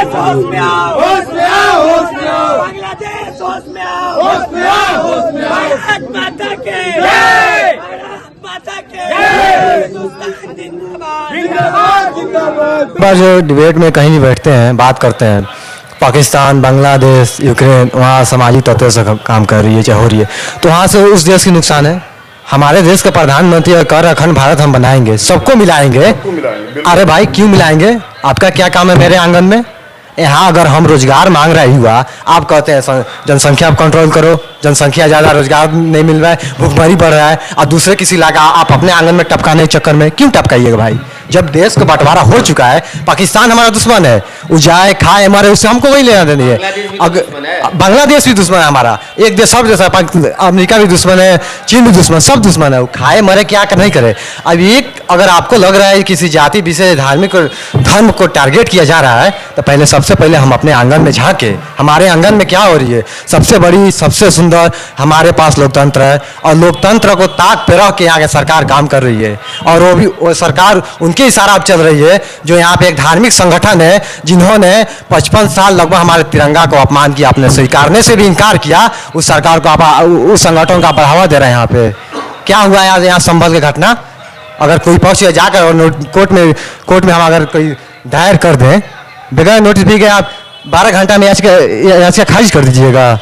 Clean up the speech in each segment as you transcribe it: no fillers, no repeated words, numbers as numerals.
होश में आओ, होश में आओ, होश में आओ, बांग्लादेश होश में आओ, होश में आओ, होश में आओ, भारत माता के जय, भारत माता के जय, हिंदुस्तान जिंदाबाद, जिंदाबाद, जिंदाबाद। बार जो डिबेट में कहीं भी बैठते हैं, बात करते हैं, पाकिस्तान, बांग्लादेश, यूक्रेन, वहाँ सामाजिक तत्व से काम कर रही है, चाहे हो रही है, तो वहाँ से उस देश की नुकसान है। हमारे देश का प्रधानमंत्री कर अखंड भारत हम बनाएंगे, सबको मिलाएंगे। अरे भाई क्यों मिलाएंगे? आपका क्या काम है मेरे आंगन में? यहाँ अगर हम रोजगार मांग रहे हुआ, आप कहते हैं जनसंख्या कंट्रोल करो, जनसंख्या ज़्यादा, रोजगार नहीं मिल रहा है, भूखमरी बढ़ रहा है, और दूसरे किसी इलाका आप अपने आंगन में टपकाने के चक्कर में क्यों टपकाइएगा भाई? जब देश का बंटवारा हो चुका है, पाकिस्तान हमारा दुश्मन है, वो जाए खाए मरे, उससे हमको वही लेना देनी है। बांग्लादेश भी दुश्मन है हमारा, एक देश सब जैसा, अमेरिका भी दुश्मन है, चीन भी दुश्मन, सब दुश्मन है। वो खाए मरे क्या नहीं करे। अब एक अगर आपको लग रहा है किसी जाति विशेष धार्मिक धर्म को टारगेट किया जा रहा है, तो पहले सबसे पहले हम अपने आंगन में झांके, हमारे आंगन में क्या हो रही है। सबसे बड़ी सबसे सुंदर हमारे पास लोकतंत्र है, और लोकतंत्र को ताक पे रख के यहाँ की सरकार काम कर रही है, और वो भी वो सरकार उनके इशारा अब चल रही है। जो यहाँ पे एक धार्मिक संगठन है जिन्होंने 55 साल लगभग हमारे तिरंगा को अपमान किया, अपने स्वीकारने से भी इनकार किया, उस सरकार को आप उस संगठन का बढ़ावा दे रहे हैं। यहाँ पे क्या हुआ यार, यहाँ संभल की घटना, अगर कोई पक्ष जाकर और कोर्ट में हम अगर कोई दायर कर दें बगैर नोटिस भी के, आप 12 घंटा में याचिका खारिज कर दीजिएगा।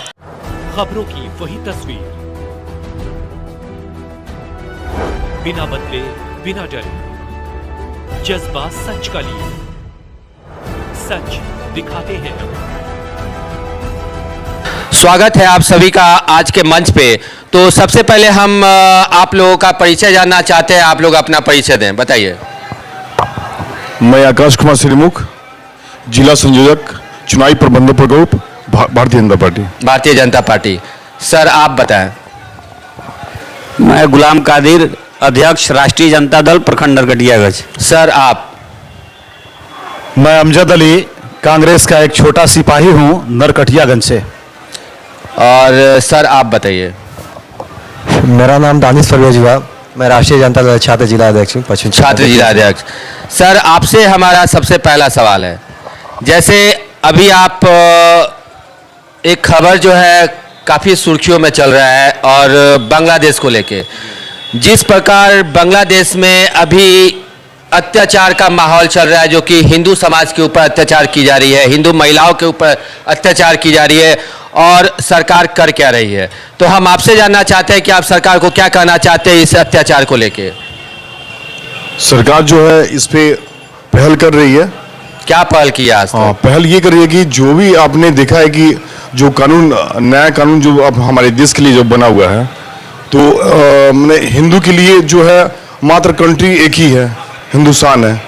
खबरों की वही तस्वीर, बिना बदले बिना डरे, जज्बा सच का लिए, सच दिखाते हैं। स्वागत है आप सभी का आज के मंच पे। तो सबसे पहले हम आप लोगों का परिचय जानना चाहते हैं। आप लोग अपना परिचय दें, बताइए। मैं आकाश कुमार श्रीमुख, जिला संयोजक चुनावी प्रबंधन प्रकोप, Bharatiya Janata party. Bharatiya Janata party. Sir आप बताएं। मैं गुलाम कादिर, अध्यक्ष राष्ट्रीय जनता दल प्रखंड नरकटियागंज। सर आप। मैं अमजद अली, कांग्रेस का एक छोटा सिपाही हूं, नरकटियागंज से। और सर आप बताइए। मेरा नाम दानिश परवेज हुआ, मैं राष्ट्रीय जनता दल छात्र जिला अध्यक्ष हूँ, पश्चिम छात्र जिला अध्यक्ष। सर आपसे हमारा सबसे पहला सवाल है, जैसे अभी आप एक खबर जो है काफ़ी सुर्खियों में चल रहा है, और बांग्लादेश को लेके जिस प्रकार बांग्लादेश में अभी अत्याचार का माहौल चल रहा है, जो कि हिंदू समाज के ऊपर अत्याचार की जा रही है, हिंदू महिलाओं के ऊपर अत्याचार की जा रही है, और सरकार कर क्या रही है, तो हम आपसे जानना चाहते हैं कि आप सरकार को क्या कहना चाहते हैं इस अत्याचार को लेके। सरकार जो है इस पे पहल कर रही है। क्या पहल की है? पहल ये कर रही है कि जो भी आपने देखा है कि जो कानून, नया कानून जो अब हमारे देश के लिए जो बना हुआ है, तो मैंने हिंदू के लिए जो है मात्र कंट्री एक ही है, हिंदुस्तान है,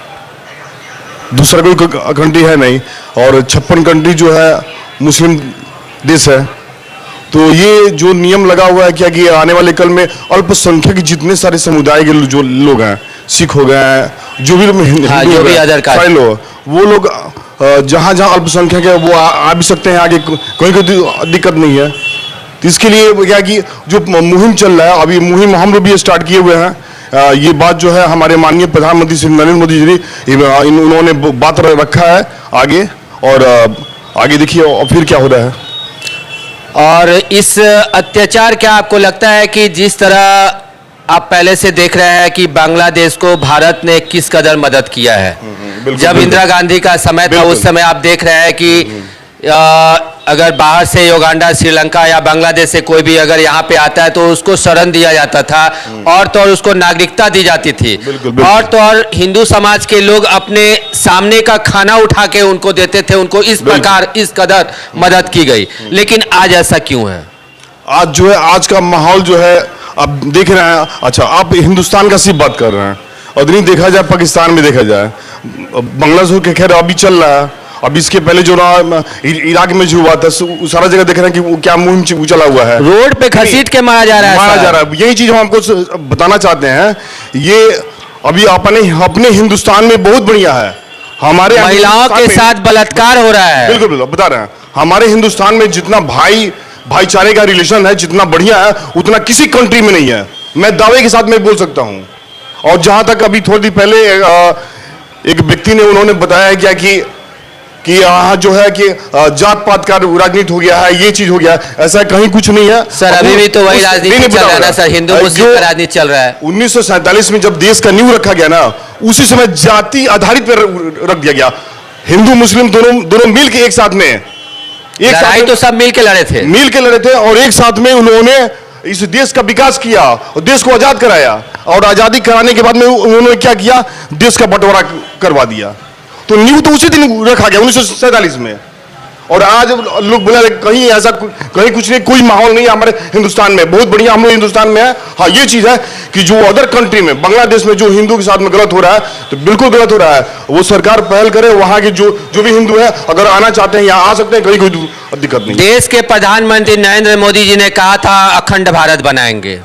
दूसरा कोई कंट्री है नहीं, और 56 कंट्री जो है मुस्लिम देश है। तो ये जो नियम लगा हुआ है क्या कि आने वाले कल में अल्पसंख्यक जितने सारे समुदाय के जो लोग हैं, सिख हो गए, जो भी वो लोग जहाँ जहाँ अल्पसंख्यक है वो आ भी सकते हैं आगे, कोई दिक्कत नहीं है। तो इसके लिए क्या कि जो मुहिम चल रहा है, अभी मुहिम हम लोग भी स्टार्ट किए हुए हैं। ये बात जो है हमारे माननीय प्रधानमंत्री श्री नरेंद्र मोदी जी उन्होंने बात रखा है आगे, और आगे देखिए और फिर क्या हो रहा है। और इस अत्याचार क्या आपको लगता है कि जिस तरह आप पहले से देख रहे हैं कि बांग्लादेश को भारत ने किस कदर मदद किया है, जब इंदिरा गांधी का समय था उस समय आप देख रहे हैं कि अगर बाहर से युगांडा, श्रीलंका या बांग्लादेश से कोई भी अगर यहाँ पे आता है तो उसको शरण दिया जाता था, और तो और उसको नागरिकता दी जाती थी, और तो और हिंदू समाज के लोग अपने सामने का खाना उठा के उनको देते थे, उनको इस प्रकार इस कदर मदद की गई। लेकिन आज ऐसा क्यों है? आज जो है, आज का माहौल जो है आप देख रहे हैं। अच्छा, आप हिंदुस्तान का सिर्फ बात कर रहे हैं, और नहीं देखा जाए पाकिस्तान में देखा जाए, बांग्लादेश के खैर अभी चल रहा है, अब इसके पहले जो इराक में जो हुआ था सारा जगह देख रहे हैं कि वो क्या मुहिम चला हुआ है, रोड पे घसीट के मारा जा रहा है। यही चीज हम आपको बताना चाहते हैं। ये अभी अपने हिंदुस्तान में बहुत बढ़िया है, हमारे महिलाओं के साथ बलात्कार हो रहा है। बिल्कुल बिल्कुल बता रहे हैं। हमारे हिंदुस्तान में जितना भाईचारे का रिलेशन है, जितना बढ़िया है, उतना किसी कंट्री में नहीं है, मैं दावे के साथ मैं बोल सकता हूं। और जहां तक अभी थोड़ी देर पहले एक व्यक्ति ने उन्होंने बताया क्या कि कि यहाँ जो है कि जात पात का राजनीति हो गया है, ये चीज हो गया है, ऐसा कहीं कुछ नहीं है सर। अभी भी तो वही राजनीति चल रहा है ना सर, हिंदू मुस्लिम का राजनीति चल रहा है। 1947 में जब देश का नींव रखा गया ना, उसी समय जाति आधारित पर रख दिया गया। हिंदू मुस्लिम दोनों मिल के एक साथ में लड़ाई तो सब मिल के लड़े थे और एक साथ में उन्होंने इस देश का विकास किया और देश को आजाद कराया। और आजादी कराने के बाद में उन्होंने क्या किया, देश का बंटवारा करवा दिया। तो नींव तो उसी दिन रखा गया 1947 में। और आज लोग बोले कहीं ऐसा कहीं कुछ नहीं, कोई माहौल नहीं है हमारे हिंदुस्तान में, बहुत बढ़िया हम लोग हिंदुस्तान में है। हाँ, ये चीज है कि जो अदर कंट्री में, बांग्लादेश में जो हिंदू के साथ में गलत हो रहा है, तो बिल्कुल गलत हो रहा है। वो सरकार पहल करे, वहां के जो भी हिंदू है अगर आना चाहते हैं यहाँ आ सकते हैं, कहीं कोई दिक्कत नहीं। देश के प्रधानमंत्री नरेंद्र मोदी जी ने कहा था अखंड भारत बनाएंगे।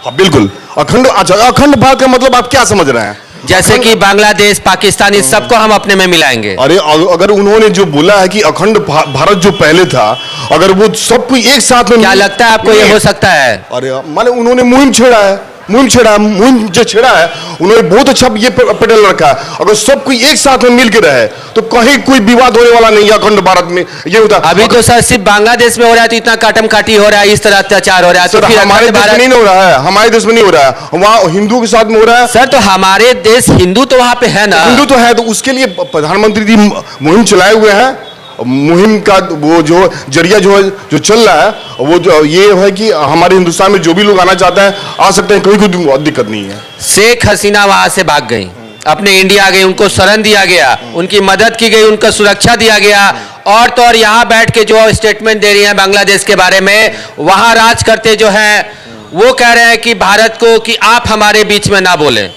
हाँ बिल्कुल, अखंड। अच्छा, अखंड भारत का मतलब आप क्या समझ रहे हैं? जैसे कि बांग्लादेश, पाकिस्तान, इस सबको हम अपने में मिलाएंगे। अरे अगर उन्होंने जो बोला है कि अखंड भारत जो पहले था, अगर वो सब कोई एक साथ में, क्या लगता है आपको ये हो सकता है? अरे माने उन्होंने मुहिम छेड़ा है, मुहिम जो छेड़ा है उन्होंने बहुत अच्छा ये पेडल रखा है। अगर सब कोई एक साथ में मिल के रहे तो कहीं कोई विवाद होने वाला नहीं है अखंड भारत में। ये होता अभी तो सर सिर्फ बांग्लादेश में हो रहा है, तो इतना काटम काटी हो रहा है, इस तरह अत्याचार हो रहा है, तो फिर हमारे देश में नहीं हो रहा है, हमारे देश में नहीं हो रहा है, वहाँ हिंदू के साथ में हो रहा है। सर तो हमारे देश हिंदू तो वहां पे है ना, हिंदू तो है, तो उसके लिए प्रधानमंत्री जी मुहिम चलाए हुए हैं। मुहिम का वो जो जरिया जो चल रहा है, वो जो ये है कि हमारे हिंदुस्तान में जो भी लोग आना चाहते हैं आ सकते हैं, कोई दिक्कत नहीं है। शेख हसीना वहां से भाग गई, अपने इंडिया आ गई, उनको शरण दिया गया, उनकी मदद की गई, उनका सुरक्षा दिया गया। और तो और यहाँ बैठ के जो स्टेटमेंट दे रही हैं बांग्लादेश के बारे में, वहां राज करते जो हैं वो कह रहे हैं कि भारत को कि आप हमारे बीच में ना बोलें,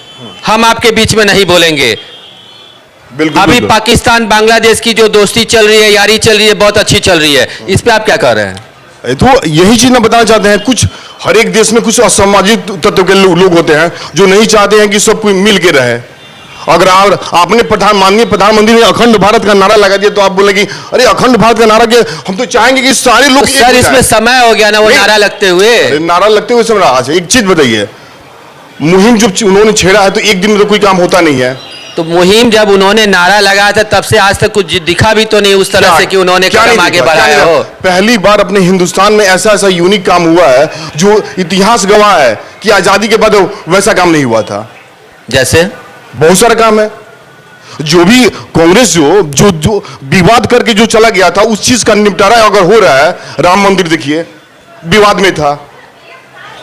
हम आपके बीच में नहीं बोलेंगे। बिल्कुल, अभी बिल्कुल। पाकिस्तान बांग्लादेश की जो दोस्ती चल रही है, यारी चल रही है, बहुत अच्छी चल रही है, इस पे आप क्या कह रहे हैं? तो यही चीज मैं बताना चाहते हैं, कुछ हर एक देश में कुछ असामाजिक तत्व के लोग होते हैं जो नहीं चाहते हैं कि सब कोई मिल के रहे। अगर आपने माननीय प्रधानमंत्री ने अखंड भारत का नारा लगा दिया तो आप बोले कि अरे अखंड भारत का नारा के हम तो चाहेंगे कि सारे लोग तो सर इसमें समय हो गया ना वो नारा लगते हुए। नारा लगते हुए समय। अच्छा एक चीज बताइए, मुहिम जब उन्होंने छेड़ा है तो एक दिन में तो कोई काम होता नहीं है। तो मुहिम जब उन्होंने नारा लगाया था तब से आज तक कुछ दिखा भी तो नहीं उस तरह से कि उन्होंने कदम आगे बढ़ाया हो। पहली बार अपने हिंदुस्तान में ऐसा यूनिक काम हुआ है जो इतिहास गवाह है कि आजादी के बाद वैसा काम नहीं हुआ था। जैसे बहुत सारा काम है। जो भी कांग्रेस जो विवाद करके जो चला गया था, उस चीज का निपटारा अगर हो रहा है। राम मंदिर देखिए, विवाद में था,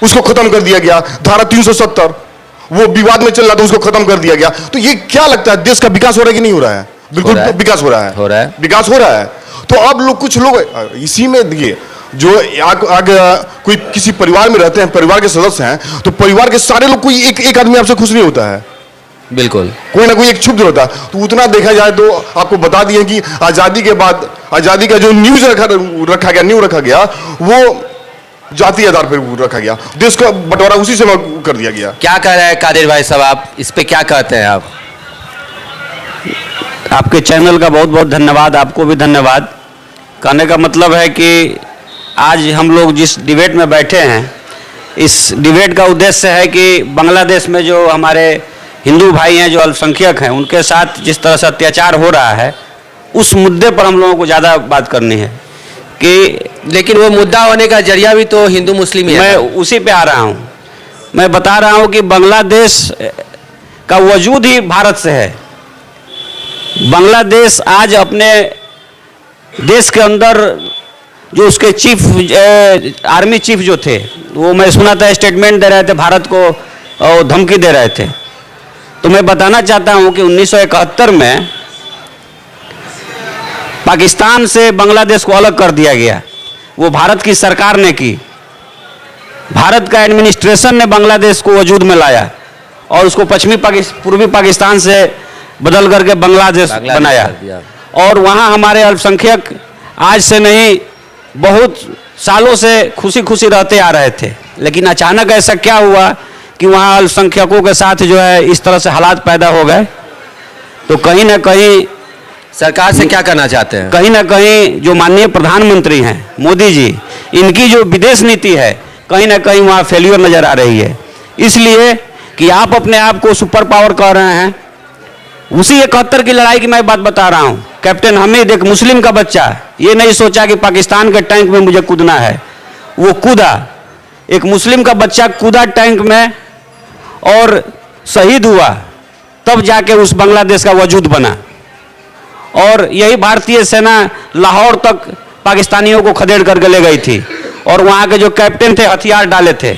उसको खत्म कर दिया गया। धारा 370 वो विवाद में चल रहा था, उसको खत्म कर दिया गया। तो ये क्या लगता है, देश का विकास हो रहा है कि नहीं हो रहा है? बिल्कुल विकास हो रहा है, विकास हो रहा है। तो अब लोग कुछ लोग इसी में देखिए, जो कोई किसी परिवार में रहते हैं, परिवार के सदस्य हैं, तो परिवार के सारे लोग, कोई एक आदमी आपसे खुश नहीं होता है। बिल्कुल कोई ना कोई एक क्षुब्ध होता है। तो उतना देखा जाए तो आपको बता दिए कि आजादी के बाद आजादी का जो रखा गया वो जाति आधार पर रखा गया। देश का बंटवारा उसी से कर दिया गया। क्या कह रहे हैं कादिर भाई साहब, आप इस पे क्या कहते हैं? आप आपके चैनल का बहुत बहुत धन्यवाद, आपको भी धन्यवाद। कहने का मतलब है कि आज हम लोग जिस डिबेट में बैठे हैं, इस डिबेट का उद्देश्य है कि बांग्लादेश में जो हमारे हिंदू भाई हैं, जो अल्पसंख्यक हैं, उनके साथ जिस तरह से अत्याचार हो रहा है, उस मुद्दे पर हम लोगों को ज़्यादा बात करनी है कि लेकिन वो मुद्दा होने का जरिया भी तो हिंदू मुस्लिम ही है। मैं उसी पे आ रहा हूँ। मैं बता रहा हूँ कि बांग्लादेश का वजूद ही भारत से है। बांग्लादेश आज अपने देश के अंदर जो उसके चीफ आर्मी चीफ जो थे, वो मैं सुना था स्टेटमेंट दे रहे थे, भारत को और धमकी दे रहे थे। तो मैं बताना चाहता हूँ कि 1971 में पाकिस्तान से बांग्लादेश को अलग कर दिया गया। वो भारत की सरकार ने की, भारत का एडमिनिस्ट्रेशन ने बांग्लादेश को वजूद में लाया और उसको पूर्वी पाकिस्तान से बदल करके बांग्लादेश बनाया। और वहाँ हमारे अल्पसंख्यक आज से नहीं, बहुत सालों से खुशी खुशी रहते आ रहे थे। लेकिन अचानक ऐसा क्या हुआ कि वहाँ अल्पसंख्यकों के साथ जो है इस तरह से हालात पैदा हो गए। तो कहीं ना कहीं सरकार से क्या करना चाहते हैं? कहीं ना कहीं जो माननीय प्रधानमंत्री हैं मोदी जी, इनकी जो विदेश नीति है, कहीं ना कहीं वहाँ फेल्यूर नजर आ रही है। इसलिए कि आप अपने आप को सुपर पावर कह रहे हैं। उसी 71 की लड़ाई की मैं बात बता रहा हूँ। कैप्टन हमीद एक मुस्लिम का बच्चा ये नहीं सोचा कि पाकिस्तान के टैंक में मुझे कूदना है, वो कूदा, एक मुस्लिम का बच्चा कूदा टैंक में और शहीद हुआ, तब जाके उस बांग्लादेश का वजूद बना। और यही भारतीय सेना लाहौर तक पाकिस्तानियों को खदेड़ करके ले गई थी और वहाँ के जो कैप्टन थे हथियार डाले थे।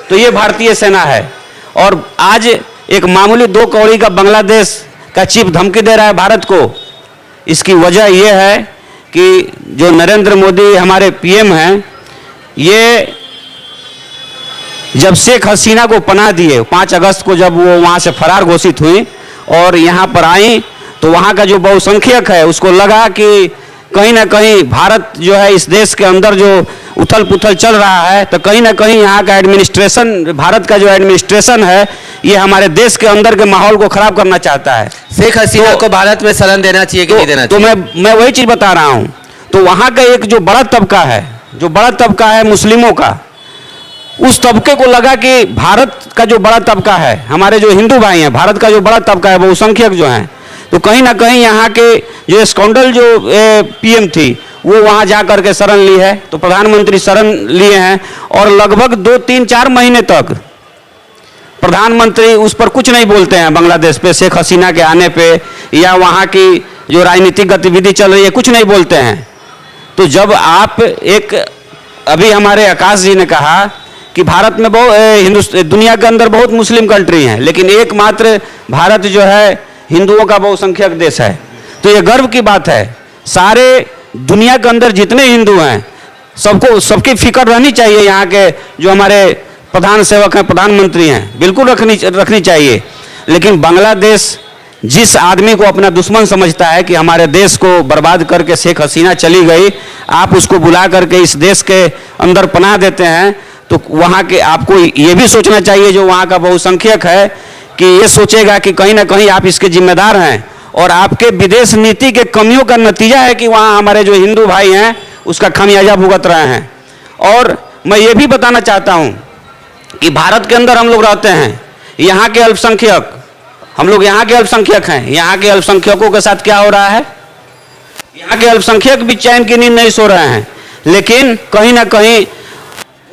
तो ये भारतीय सेना है। और आज एक मामूली 2 कौड़ी का बांग्लादेश का चीफ धमकी दे रहा है भारत को। इसकी वजह यह है कि जो नरेंद्र मोदी हमारे पीएम हैं, ये जब शेख हसीना को पनाह दिए 5 अगस्त को, जब वो वहाँ से फरार घोषित हुई और यहाँ पर आई, तो वहाँ का जो बहुसंख्यक है उसको लगा कि कहीं ना कहीं भारत जो है इस देश के अंदर जो उथल पुथल चल रहा है, तो कहीं ना कहीं यहाँ का एडमिनिस्ट्रेशन, भारत का जो एडमिनिस्ट्रेशन है, ये हमारे देश के अंदर के माहौल को खराब करना चाहता है। शेख हसीना को भारत में शरण देना चाहिए कि नहीं देना चाहिए? तो मैं वही चीज बता रहा हूँ। तो वहाँ का एक जो बड़ा तबका है मुस्लिमों का, उस तबके को लगा कि भारत का जो बड़ा तबका है, हमारे जो हिंदू भाई हैं, भारत का जो बड़ा तबका है, बहुसंख्यक जो हैं, तो कहीं ना कहीं यहाँ के जो स्कॉन्डल जो पीएम थी वो वहाँ जा करके शरण ली है। तो प्रधानमंत्री शरण लिए हैं और लगभग 2, 3, 4 महीने तक प्रधानमंत्री उस पर कुछ नहीं बोलते हैं, बांग्लादेश पे, शेख हसीना के आने पे या वहाँ की जो राजनीतिक गतिविधि चल रही है, कुछ नहीं बोलते हैं। तो जब आप एक, अभी हमारे आकाश जी ने कहा कि भारत में बहुत दुनिया के अंदर बहुत मुस्लिम कंट्री हैं, लेकिन एकमात्र भारत जो है हिंदुओं का बहुसंख्यक देश है। तो ये गर्व की बात है। सारे दुनिया के अंदर जितने हिंदू हैं सबकी फिक्र रहनी चाहिए, यहाँ के जो हमारे प्रधान सेवक हैं, प्रधानमंत्री हैं, बिल्कुल रखनी चाहिए। लेकिन बांग्लादेश जिस आदमी को अपना दुश्मन समझता है कि हमारे देश को बर्बाद करके शेख हसीना चली गई, आप उसको बुला करके इस देश के अंदर पनाह देते हैं, तो वहाँ के आपको ये भी सोचना चाहिए, जो वहाँ का बहुसंख्यक है, कि ये सोचेगा कि कहीं ना कहीं आप इसके जिम्मेदार हैं और आपके विदेश नीति के कमियों का नतीजा है कि वहाँ हमारे जो हिंदू भाई हैं उसका खामियाजा भुगत रहे हैं। और मैं ये भी बताना चाहता हूँ कि भारत के अंदर हम लोग रहते हैं, यहाँ के अल्पसंख्यक, हम लोग यहाँ के अल्पसंख्यक हैं, यहाँ के अल्पसंख्यकों के साथ क्या हो रहा है, यहाँ के अल्पसंख्यक भी चैन की नींद नहीं सो रहे हैं। लेकिन कहीं ना कहीं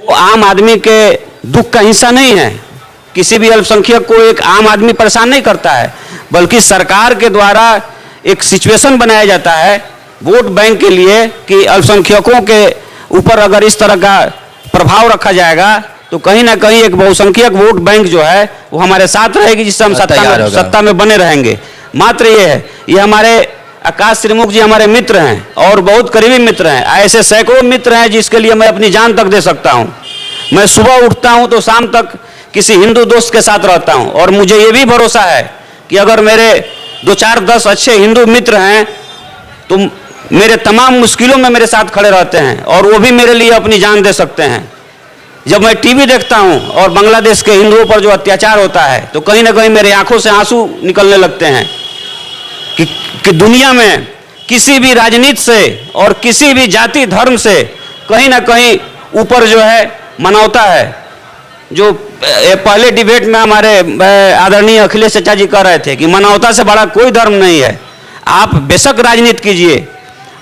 वो आम आदमी के दुख का हिस्सा नहीं है। किसी भी अल्पसंख्यक को एक आम आदमी परेशान नहीं करता है, बल्कि सरकार के द्वारा एक सिचुएशन बनाया जाता है वोट बैंक के लिए कि अल्पसंख्यकों के ऊपर अगर इस तरह का प्रभाव रखा जाएगा तो कहीं ना कहीं एक बहुसंख्यक वोट बैंक जो है वो हमारे साथ रहेगी, जिससे हम सत्ता में बने रहेंगे। मात्र ये है, ये हमारे आकाश श्रीमुख जी हमारे मित्र हैं और बहुत करीबी मित्र हैं। ऐसे सैकड़ों मित्र हैं जिसके लिए मैं अपनी जान तक दे सकता हूँ। मैं सुबह उठता हूँ तो शाम तक किसी हिंदू दोस्त के साथ रहता हूँ और मुझे ये भी भरोसा है कि अगर मेरे 2, 4, 10 अच्छे हिंदू मित्र हैं तो मेरे तमाम मुश्किलों में मेरे साथ खड़े रहते हैं और वो भी मेरे लिए अपनी जान दे सकते हैं। जब मैं टीवी देखता हूँ और बांग्लादेश के हिंदुओं पर जो अत्याचार होता है तो कहीं ना कहीं मेरे आंखों से आंसू निकलने लगते हैं कि दुनिया में किसी भी राजनीति से और किसी भी जाति धर्म से कहीं ना कहीं ऊपर जो है मानवता है। जो पहले डिबेट में हमारे आदरणीय अखिलेश चाचा जी कह रहे थे कि मानवता से बड़ा कोई धर्म नहीं है। आप बेशक राजनीति कीजिए,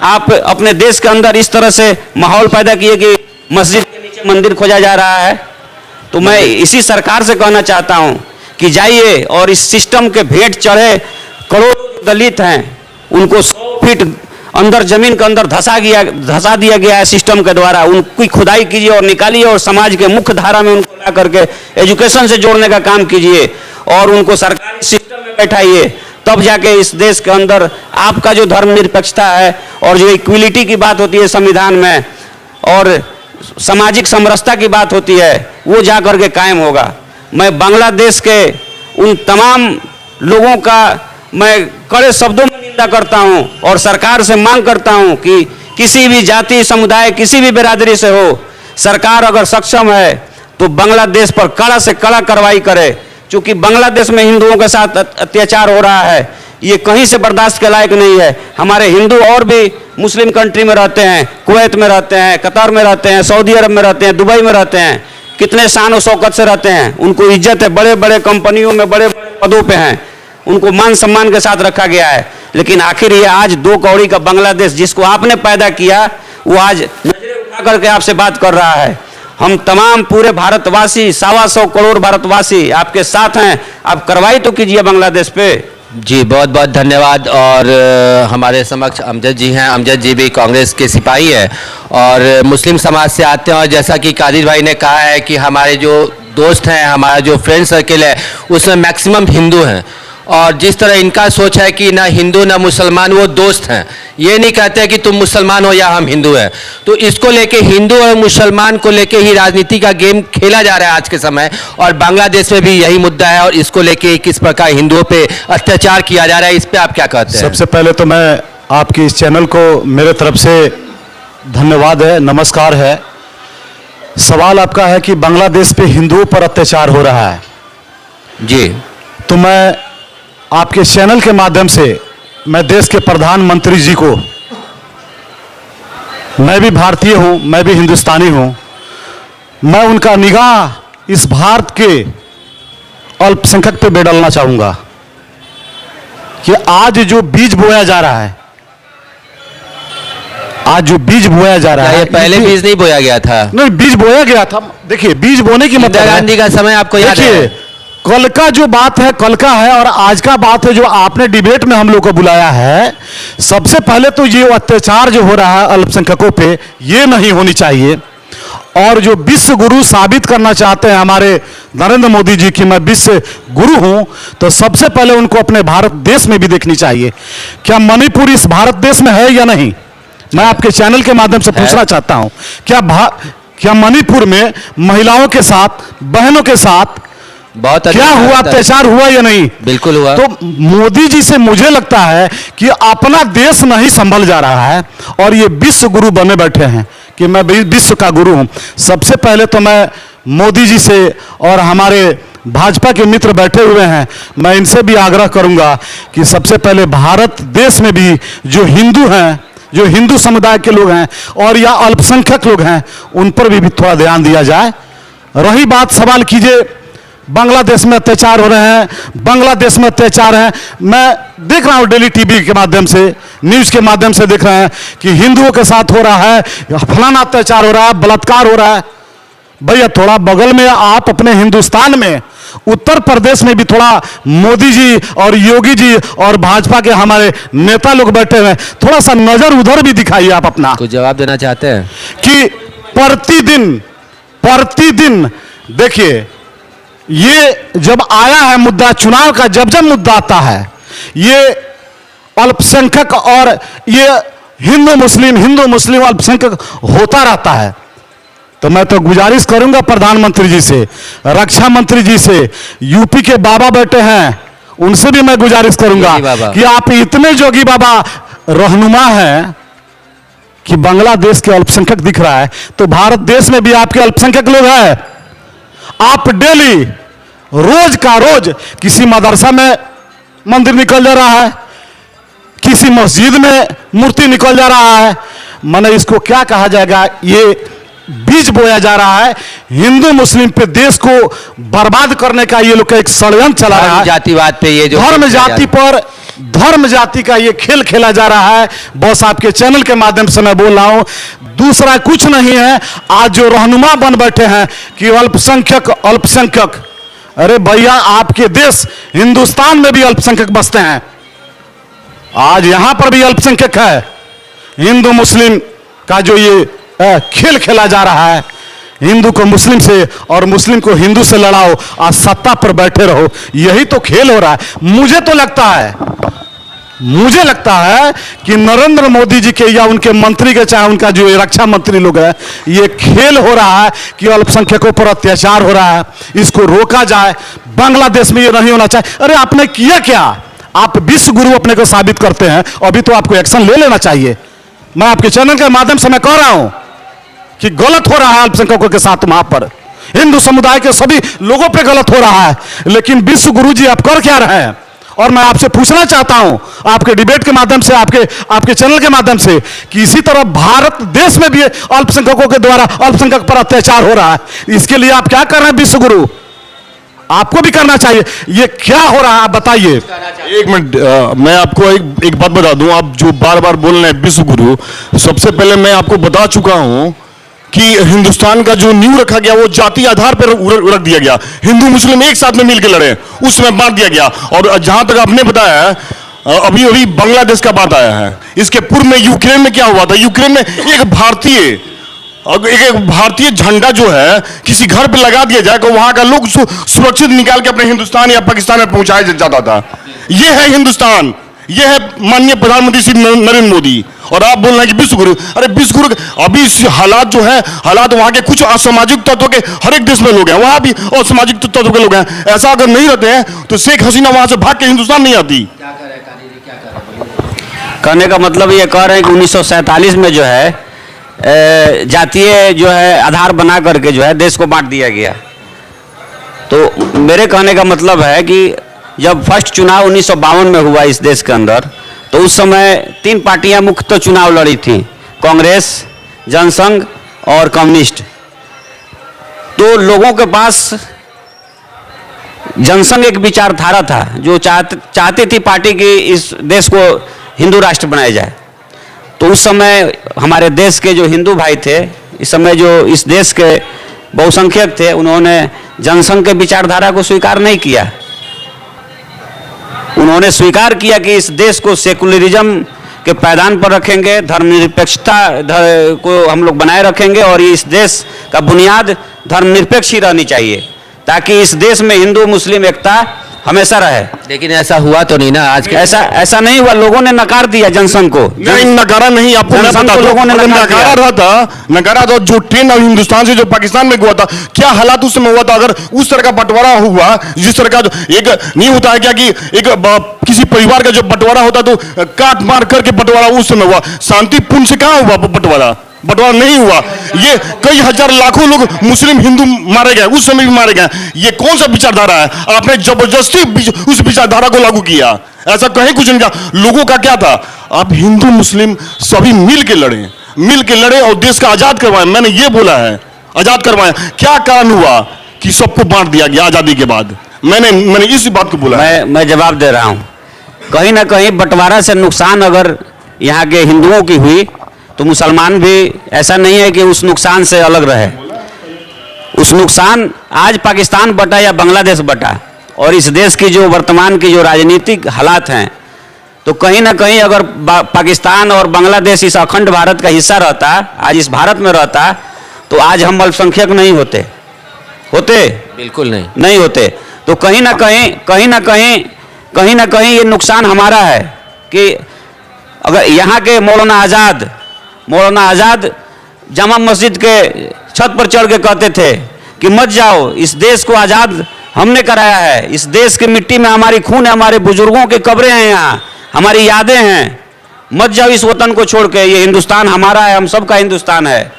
आप अपने देश के अंदर इस तरह से माहौल पैदा किए कि मस्जिद के नीचे मंदिर खोजा जा रहा है, तो मैं इसी सरकार से कहना चाहता हूं कि जाइए और इस सिस्टम के भेंट चढ़े करोड़ों दलित हैं उनको 100 फीट अंदर जमीन के अंदर धसा दिया गया है सिस्टम के द्वारा, उनकी खुदाई कीजिए और निकालिए और समाज के मुख्य धारा में उनको ला करके एजुकेशन से जोड़ने का काम कीजिए और उनको सरकारी सिस्टम में बैठाइए। तब जाके इस देश के अंदर आपका जो धर्मनिरपेक्षता है और जो इक्विलिटी की बात होती है संविधान में और सामाजिक समरसता की बात होती है वो जा करके कायम होगा। मैं बांग्लादेश के उन तमाम लोगों का मैं कड़े शब्दों में निंदा करता हूं और सरकार से मांग करता हूं कि किसी भी जाति समुदाय किसी भी बिरादरी से हो, सरकार अगर सक्षम है तो बांग्लादेश पर कड़ा से कड़ा कार्रवाई करे। क्योंकि बांग्लादेश में हिंदुओं के साथ अत्याचार हो रहा है, ये कहीं से बर्दाश्त के लायक नहीं है। हमारे हिंदू और भी मुस्लिम कंट्री में रहते हैं, कुवैत में रहते हैं, कतर में रहते हैं, सऊदी अरब में रहते हैं, दुबई में रहते हैं, कितने शान और शौकत से रहते हैं, उनको इज्जत है, बड़े बड़े कंपनियों में बड़े बड़े पदों पे हैं, उनको मान सम्मान के साथ रखा गया है। लेकिन आखिर ये आज 2 कौड़ी का बांग्लादेश जिसको आपने पैदा किया, वो आज नजरें उठा करके आपसे बात कर रहा है। हम तमाम पूरे भारतवासी 125 करोड़ भारतवासी आपके साथ हैं। आप कार्रवाई तो कीजिए बांग्लादेश पे। जी बहुत बहुत धन्यवाद। और हमारे समक्ष अमजद जी हैं। अमजद जी भी कांग्रेस के सिपाही हैं और मुस्लिम समाज से आते हैं। और जैसा कि कादिर भाई ने कहा है कि हमारे जो दोस्त हैं, हमारा जो फ्रेंड सर्किल है, उसमें मैक्सिमम हिंदू हैं। और जिस तरह इनका सोच है कि ना हिंदू ना मुसलमान, वो दोस्त हैं। ये नहीं कहते कि तुम मुसलमान हो या हम हिंदू हैं। तो इसको लेके हिंदू और मुसलमान को लेके ही राजनीति का गेम खेला जा रहा है आज के समय। और बांग्लादेश में भी यही मुद्दा है। और इसको लेके किस प्रकार हिंदुओं पे अत्याचार किया जा रहा है, इस पे आप क्या कहते हैं? सबसे पहले तो मैं आपके इस चैनल को मेरे तरफ से धन्यवाद है, नमस्कार है। सवाल आपका है कि बांग्लादेश पे हिंदुओं पर अत्याचार हो रहा है। जी, तो मैं आपके चैनल के माध्यम से मैं देश के प्रधानमंत्री जी को, मैं भी भारतीय हूं, मैं भी हिंदुस्तानी हूं, मैं उनका निगाह इस भारत के अल्पसंख्यक पे बेडालना चाहूंगा कि आज जो बीज बोया जा रहा है, आज जो बीज बोया जा रहा है, पहले बीज नहीं बोया गया था। नहीं, बीज बोया गया था। देखिए, बीज बोने की मतलब इंदिरा गांधी का समय आपको याद है? कल का जो बात है कल का है और आज का बात है जो आपने डिबेट में हम लोग को बुलाया है। सबसे पहले तो ये अत्याचार जो हो रहा है अल्पसंख्यकों पे, ये नहीं होनी चाहिए। और जो विश्व गुरु साबित करना चाहते हैं हमारे नरेंद्र मोदी जी की मैं विश्व गुरु हूं, तो सबसे पहले उनको अपने भारत देश में भी देखनी चाहिए। क्या मणिपुर इस भारत देश में है या नहीं? मैं आपके चैनल के माध्यम से पूछना चाहता हूं, क्या मणिपुर में महिलाओं के साथ, बहनों के साथ बहुत क्या हुआ, अत्याचार हुआ या नहीं? बिल्कुल हुआ। तो मोदी जी से मुझे लगता है कि अपना देश नहीं संभल जा रहा है और ये विश्व गुरु बने बैठे हैं कि मैं विश्व का गुरु हूं। सबसे पहले तो मैं मोदी जी से और हमारे भाजपा के मित्र बैठे हुए हैं, मैं इनसे भी आग्रह करूंगा कि सबसे पहले भारत देश में भी जो हिंदू हैं, जो हिंदू समुदाय के लोग हैं और या अल्पसंख्यक लोग हैं, उन पर भी थोड़ा ध्यान दिया जाए। रही बात, सवाल कीजिए बांग्लादेश में अत्याचार हो रहे हैं, बांग्लादेश में अत्याचार है। मैं देख रहा हूं डेली टीवी के माध्यम से, न्यूज के माध्यम से देख रहे हैं कि हिंदुओं के साथ हो रहा है, फलाना अत्याचार हो रहा है, बलात्कार हो रहा है। भैया थोड़ा बगल में आप अपने हिंदुस्तान में, उत्तर प्रदेश में भी थोड़ा मोदी जी और योगी जी और भाजपा के हमारे नेता लोग बैठे हुए, थोड़ा सा नजर उधर भी दिखाइए आप अपना। कुछ जवाब देना चाहते हैं कि प्रतिदिन देखिए, ये जब आया है मुद्दा चुनाव का, जब मुद्दा आता है, ये अल्पसंख्यक और ये हिंदू मुस्लिम अल्पसंख्यक होता रहता है। तो मैं तो गुजारिश करूंगा प्रधानमंत्री जी से, रक्षा मंत्री जी से, यूपी के बाबा बैठे हैं, उनसे भी मैं गुजारिश करूंगा कि आप इतने जोगी बाबा रहनुमा हैं कि बांग्लादेश के अल्पसंख्यक दिख रहा है, तो भारत देश में भी आपके अल्पसंख्यक लोग हैं। आप डेली रोज का रोज किसी मदरसा में मंदिर निकल जा रहा है, किसी मस्जिद में मूर्ति निकल जा रहा है। माने इसको क्या कहा जाएगा, ये बीज बोया जा रहा है हिंदू मुस्लिम पे, देश को बर्बाद करने का ये लोग का एक षड्यंत्र चला रहा है। जातिवाद पे ये जो धर्म जाति का ये खेल खेला जा रहा है। बस आपके चैनल के माध्यम से मैं बोल रहा हूं, दूसरा कुछ नहीं है। आज जो रहनुमा बन बैठे हैं कि अल्पसंख्यक, अरे भैया आपके देश हिंदुस्तान में भी अल्पसंख्यक बसते हैं, आज यहां पर भी अल्पसंख्यक है। हिंदू मुस्लिम का जो ये खेल खेला जा रहा है, हिंदू को मुस्लिम से और मुस्लिम को हिंदू से लड़ाओ, आज सत्ता पर बैठे रहो, यही तो खेल हो रहा है। मुझे लगता है कि नरेंद्र मोदी जी के या उनके मंत्री के, चाहे उनका जो रक्षा मंत्री लोग है, ये खेल हो रहा है कि अल्पसंख्यकों पर अत्याचार हो रहा है, इसको रोका जाए। बांग्लादेश में ये नहीं होना चाहिए। अरे आपने किया क्या? आप विश्व गुरु अपने को साबित करते हैं, अभी तो आपको एक्शन ले लेना चाहिए। मैं आपके चैनल के माध्यम से मैं कह रहा हूं कि गलत हो रहा है अल्पसंख्यकों के साथ, वहां पर हिंदू समुदाय के सभी लोगों पे गलत हो रहा है। लेकिन विश्व गुरु जी आप कर क्या रहे हैं? और मैं आपसे पूछना चाहता हूं आपके डिबेट के माध्यम से, आपके चैनल के माध्यम से, कि इसी तरह भारत देश में भी अल्पसंख्यकों के द्वारा अल्पसंख्यक पर अत्याचार हो रहा है, इसके लिए आप क्या कर रहे हैं विश्व गुरु? आपको भी करना चाहिए। ये क्या हो रहा है आप बताइए। एक मिनट, मैं आपको एक बात बता दूं। आप जो बार बार बोल रहे हैं विश्व गुरु, सबसे पहले मैं आपको बता चुका हूं कि हिंदुस्तान का जो नींव रखा गया वो जाति आधार पर रख दिया गया। हिंदू मुस्लिम एक साथ में मिलकर लड़े, उस समय बांट दिया गया। और जहां तक आपने बताया है, अभी अभी बांग्लादेश का बात आया है। इसके पूर्व में यूक्रेन में क्या हुआ था? यूक्रेन में एक भारतीय झंडा जो है किसी घर पे लगा दिया जाए तो वहां का लोग सुरक्षित निकाल के अपने हिंदुस्तान या पाकिस्तान में पहुंचाया जाता था। ये है हिंदुस्तान, ये है माननीय प्रधानमंत्री श्री नरेंद्र मोदी। और आप बोल रहे हैं कि विश्व गुरु, अरे विश्व गुरु अभी हालात जो है, हालात वहां के कुछ असामाजिक तत्व के हर एक देश में लोग हैं, वहां भी असामाजिक तत्व के लोग हैं। ऐसा अगर नहीं रहते हैं तो शेख हसीना वहां से भाग के हिंदुस्तान नहीं आती। कहने का मतलब ये कह रहे हैं कि 1947 में जो है जातीय जो है आधार बना करके जो है देश को बांट दिया गया। तो मेरे कहने का मतलब है कि जब फर्स्ट चुनाव 1952 में हुआ इस देश के अंदर, तो उस समय 3 पार्टियां मुख्य चुनाव लड़ी थी, कांग्रेस, जनसंघ और कम्युनिस्ट। तो लोगों के पास जनसंघ एक विचारधारा था जो चाहती थी पार्टी की इस देश को हिंदू राष्ट्र बनाया जाए। तो उस समय हमारे देश के जो हिंदू भाई थे, इस समय जो इस देश के बहुसंख्यक थे, उन्होंने जनसंघ के विचारधारा को स्वीकार नहीं किया। उन्होंने स्वीकार किया कि इस देश को सेकुलरिज्म के पैदान पर रखेंगे, धर्मनिरपेक्षता को हम लोग बनाए रखेंगे और इस देश का बुनियाद धर्मनिरपेक्ष ही रहनी चाहिए ताकि इस देश में हिंदू मुस्लिम एकता हमेशा रहे। लेकिन ऐसा हुआ तो नहीं ना आज के। ऐसा नहीं हुआ, लोगों ने नकार दिया जनसंघ को। नहीं, नकारा नहीं, आपको मैं बता दूं, लोगों ने नकारा था जो ट्रेन और हिंदुस्तान से जो पाकिस्तान में हुआ था, क्या हालात उस समय हुआ था। अगर उस तरह का बंटवारा हुआ, जिस तरह का एक नहीं होता है क्या कि एक किसी परिवार का जो बंटवारा होता तो काट मार करके बंटवारा उस समय हुआ, शांतिपूर्ण से कहां हुआ बंटवारा नहीं हुआ। ये कई हजार लाखों लोग मुस्लिम हिंदू मारे गए, उस समय भी मारे गए। ये कौन सा विचारधारा है? आपने जबरदस्ती उस विचारधारा को लागू किया, ऐसा कहीं कुछ नहीं था। लोगों का क्या था? आप हिंदू मुस्लिम सभी मिल के लड़े और देश का आजाद करवाए। मैंने ये बोला है, आजाद करवाए। क्या कारण हुआ कि सबको बांट दिया गया आजादी के बाद? मैंने इस बात को बोला। मैं जवाब दे रहा हूं। कहीं ना कहीं बंटवारा से नुकसान अगर यहाँ के हिंदुओं की हुई तो मुसलमान भी ऐसा नहीं है कि उस नुकसान से अलग रहे। उस नुकसान आज पाकिस्तान बटा या बांग्लादेश बटा और इस देश की जो वर्तमान की जो राजनीतिक हालात हैं, तो कहीं ना कहीं अगर पाकिस्तान और बांग्लादेश इस अखंड भारत का हिस्सा रहता, आज इस भारत में रहता, तो आज हम अल्पसंख्यक नहीं होते। बिल्कुल नहीं होते। तो कहीं ना कहीं ये नुकसान हमारा है कि अगर यहाँ के मौलाना आज़ाद जामा मस्जिद के छत पर चढ़ के कहते थे कि मत जाओ, इस देश को आज़ाद हमने कराया है, इस देश की मिट्टी में हमारी खून है, हमारे बुजुर्गों के कब्रें हैं, यहाँ हमारी यादें हैं, मत जाओ इस वतन को छोड़ के, ये हिंदुस्तान हमारा है, हम सबका हिंदुस्तान है।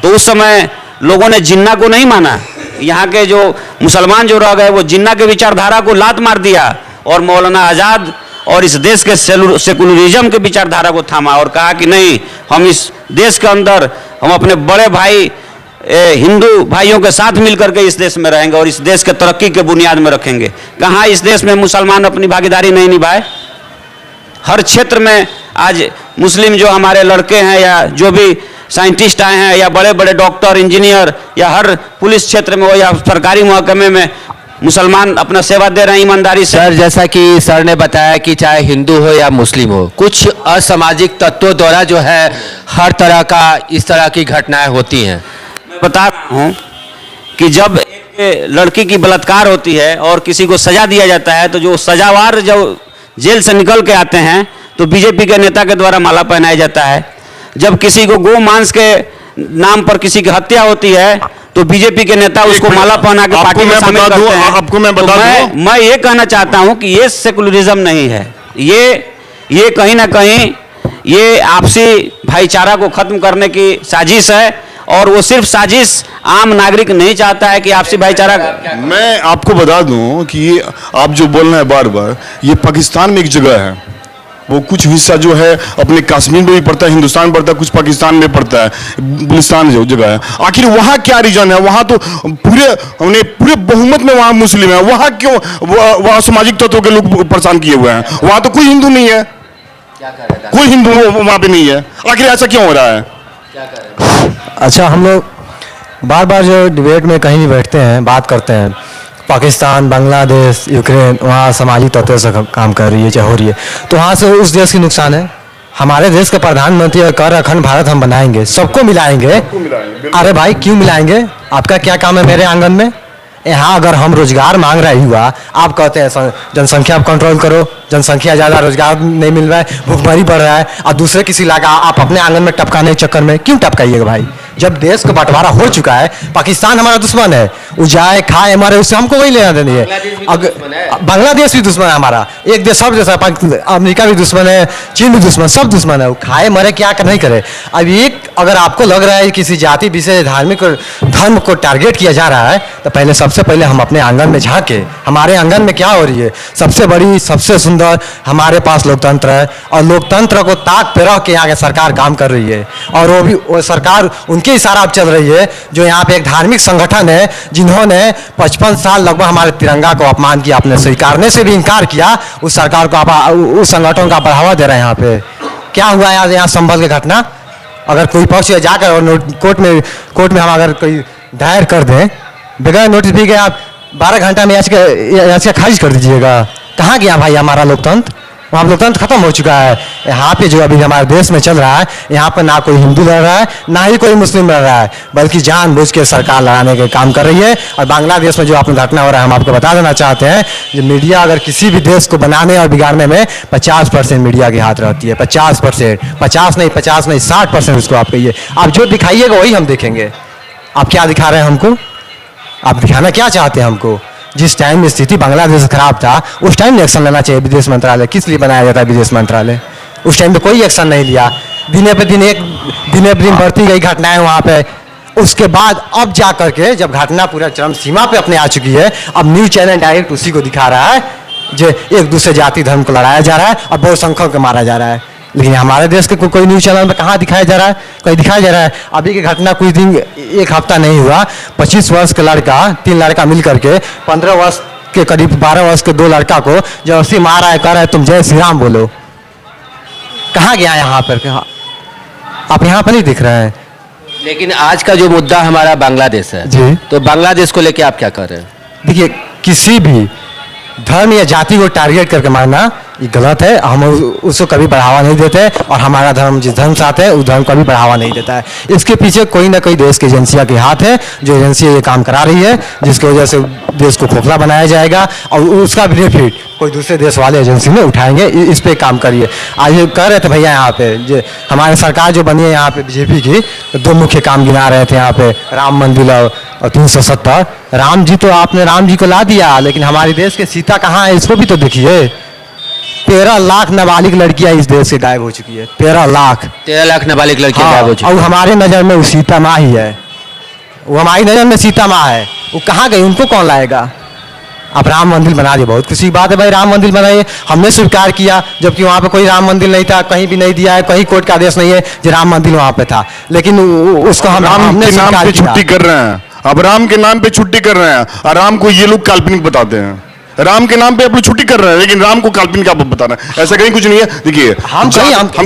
तो उस समय लोगों ने जिन्ना को नहीं माना। यहाँ के जो मुसलमान जो रह गए वो जिन्ना के विचारधारा को लात मार दिया और मौलाना आज़ाद और इस देश के सेकुलरिज्म के विचारधारा को थामा और कहा कि नहीं, हम इस देश के अंदर हम अपने बड़े भाई हिंदू भाइयों के साथ मिलकर के इस देश में रहेंगे और इस देश के तरक्की के बुनियाद में रखेंगे। कहाँ इस देश में मुसलमान अपनी भागीदारी नहीं निभाए? हर क्षेत्र में आज मुस्लिम जो हमारे लड़के हैं या जो भी साइंटिस्ट आए हैं या बड़े बड़े डॉक्टर इंजीनियर या हर पुलिस क्षेत्र में हो या सरकारी महकमे में मुसलमान अपना सेवा दे रहे हैं ईमानदारी से। सर, जैसा कि सर ने बताया कि चाहे हिंदू हो या मुस्लिम हो, कुछ असामाजिक तत्वों द्वारा जो है हर तरह का इस तरह की घटनाएं होती हैं। मैं बता रहा हूँ कि जब एक लड़की की बलात्कार होती है और किसी को सजा दिया जाता है तो जो सजावार जब जेल से निकल के आते हैं तो बीजेपी के नेता के द्वारा माला पहनाया जाता है। जब किसी को गौ मांस के नाम पर किसी की हत्या होती है तो बीजेपी के नेता उसको माला पहना के पार्टी में शामिल करते हैं। आपको मैं बता दूं, मैं ये कहना चाहता हूं कि ये सेकुलरिज्म नहीं है, ये कहीं ना कहीं ये आपसी भाईचारा को खत्म करने की साजिश है और वो सिर्फ साजिश आम नागरिक नहीं चाहता है कि आपसी भाईचारा। मैं आपको बता दूं कि ये आप जो बोल रहे हैं बार बार, ये पाकिस्तान में एक जगह है, वो कुछ हिस्सा जो है अपने कश्मीर में भी पड़ता है, हिंदुस्तान में पड़ता है, कुछ पाकिस्तान में पड़ता है, बलूचिस्तान जो जगह है। आखिर वहाँ क्या रीजन है? वहाँ तो पूरे बहुमत में वहाँ मुस्लिम है, वहाँ क्यों वहाँ सामाजिक तत्वों के लोग परेशान किए हुए हैं? वहाँ तो कोई हिंदू नहीं है, कोई हिंदू वहाँ पे नहीं है। आखिर ऐसा क्यों हो रहा है? अच्छा, हम लोग बार बार जो डिबेट में कहीं भी बैठते हैं, बात करते हैं, पाकिस्तान, बांग्लादेश, यूक्रेन, वहाँ सामाजिक तत्व से काम कर रही है, चाहे हो रही है, तो वहाँ से उस देश की नुकसान है। हमारे देश के प्रधानमंत्री कर अखंड भारत हम बनाएंगे, सबको मिलाएंगे। अरे भाई क्यों मिलाएंगे? आपका क्या काम है मेरे आंगन में? यहाँ अगर हम रोजगार मांग रहे हुआ, आप कहते हैं जनसंख्या कंट्रोल करो, जनसंख्या ज़्यादा, रोजगार नहीं मिल रहा है, भूखमरी बढ़ रहा है, और दूसरे किसी इलाका आप अपने आंगन में टपकाने के चक्कर में क्यों टपकाइएगा भाई? जब देश का बंटवारा हो चुका है, पाकिस्तान हमारा दुश्मन है, वो जाए खाए हमारे, उससे हमको वही लेना देनी है। बांग्लादेश भी दुश्मन है हमारा, एक देश सब जैसा, अमेरिका भी दुश्मन है, चीन भी दुश्मन, सब दुश्मन है। वो खाए मरे क्या नहीं करे। अब एक अगर आपको लग रहा है किसी जाति विशेष धार्मिक धर्म को टारगेट किया जा रहा है, तो पहले सबसे पहले हम अपने आंगन में झांके, हमारे आंगन में क्या हो रही है। सबसे बड़ी, सबसे सुंदर हमारे पास लोकतंत्र है, और लोकतंत्र को ताक पे रख के यहाँ की सरकार काम कर रही है, और वो सरकार उनके इशारा अब चल रही है। जो यहाँ पे एक धार्मिक संगठन है, जिन्होंने 55 साल लगभग हमारे तिरंगा को अपमान किया, अपने स्वीकारने से भी इनकार किया, उस सरकार को आप उस संगठन का बढ़ावा दे रहे हैं। यहाँ पे क्या हुआ यहाँ संभल की घटना? अगर कोई पक्ष जाकर और कोर्ट में हम अगर कोई दायर कर दें, बगैर नोटिस भी गए, आप 12 घंटा में याचिका खारिज कर दीजिएगा। कहाँ गया भाई हमारा लोकतंत्र? वहाँ लोकतंत्र खत्म हो चुका है। यहाँ पे जो अभी हमारे देश में चल रहा है, यहाँ पर ना कोई हिंदू लड़ रहा है, ना ही कोई मुस्लिम लड़ रहा है, बल्कि जानबूझ के सरकार लड़ाने के काम कर रही है। और बांग्लादेश में जो आपने घटना हो रहा है, हम आपको बता देना चाहते हैं, जो मीडिया अगर किसी भी देश को बनाने और बिगाड़ने में 50% मीडिया के हाथ रहती है। 50%, 50 नहीं 60% उसको आप कहिए। आप जो दिखाइएगा वही हम देखेंगे। आप क्या दिखा रहे हैं हमको? आप दिखाना क्या चाहते हैं हमको? जिस टाइम में स्थिति बांग्लादेश खराब था, उस टाइम में एक्शन लेना चाहिए विदेश मंत्रालय। किस लिए बनाया जाता है विदेश मंत्रालय? उस टाइम पे कोई एक्शन नहीं लिया। दिन पे दिन बढ़ती गई घटनाएं वहाँ पे। उसके बाद अब जा करके जब घटना पूरा चरम सीमा पे अपने आ चुकी है, अब न्यूज चैनल डायरेक्ट उसी को दिखा रहा है, जो एक दूसरे जाति धर्म को लड़ाया जा रहा है और बहुसंख्यकों को मारा जा रहा है। लेकिन हमारे देश के कोई न्यूज़ चैनल में कहाँ दिखाया जा रहा है? कहीं दिखाया जा रहा है? अभी की घटना कुछ दिन, एक हफ्ता नहीं हुआ, 25 वर्ष का लड़का, 3 लड़का मिल करके 15 वर्ष के करीब 12 वर्ष के 2 लड़का को जबरदस्ती मार रहा है, कह रहा है तुम जय श्री राम बोलो। कहाँ गया यहाँ पर? आप यहाँ पर नहीं दिख रहे हैं। लेकिन आज का जो मुद्दा हमारा बांग्लादेश है जी, तो बांग्लादेश को लेके आप क्या कर रहे हैं? देखिए, किसी भी धर्म या जाति को टारगेट करके मारना ये गलत है। हम उसको कभी बढ़ावा नहीं देते, और हमारा धर्म जिस धर्म से आता है उस धर्म को भी बढ़ावा नहीं देता है। इसके पीछे कोई ना कोई देश की एजेंसियाँ के हाथ है, जो एजेंसी ये काम करा रही है, जिसकी वजह से देश को खोखला बनाया जाएगा, और उसका बेनिफिट कोई दूसरे देश वाले एजेंसी में उठाएंगे। इस पे काम करिए। आज ये कह रहे थे भैया, यहाँ पे जो हमारी सरकार जो बनी है यहाँ पे बीजेपी की, 2 मुख्य काम गिना रहे थे यहाँ पे, राम मंदिर और 370। राम जी तो आपने राम जी को ला दिया, लेकिन हमारे देश के सीता कहाँ है इसको भी तो देखिए। 13 लाख नाबालिग लड़कियां इस देश से गायब हो चुकी है। 13 लाख नाबालिग लड़कियां गायब हो चुकी है। और हमारे नज़र में वो सीता माँ ही है, वो हमारी नज़र में सीता माँ है। वो कहाँ गई? उनको कौन लाएगा? आप राम मंदिर बना दिए, बहुत खुशी की बात है भाई, राम मंदिर बनाइए। हमने स्वीकार किया, जबकि वहाँ पे कोई राम मंदिर नहीं था, कहीं भी नहीं दिया है, कहीं कोर्ट का आदेश नहीं है जो राम मंदिर वहाँ पे था, लेकिन उसको हमने स्वीकार किया। छुट्टी कर रहे हैं, अब राम के नाम पे छुट्टी कर रहे हैं, और राम को ये लोग काल्पनिक बताते हैं। राम के नाम पे आप लोग छुट्टी कर रहे हैं, लेकिन राम को काल्पनिक आप बता रहे हैं। ऐसा कहीं कुछ नहीं है। देखिए, हम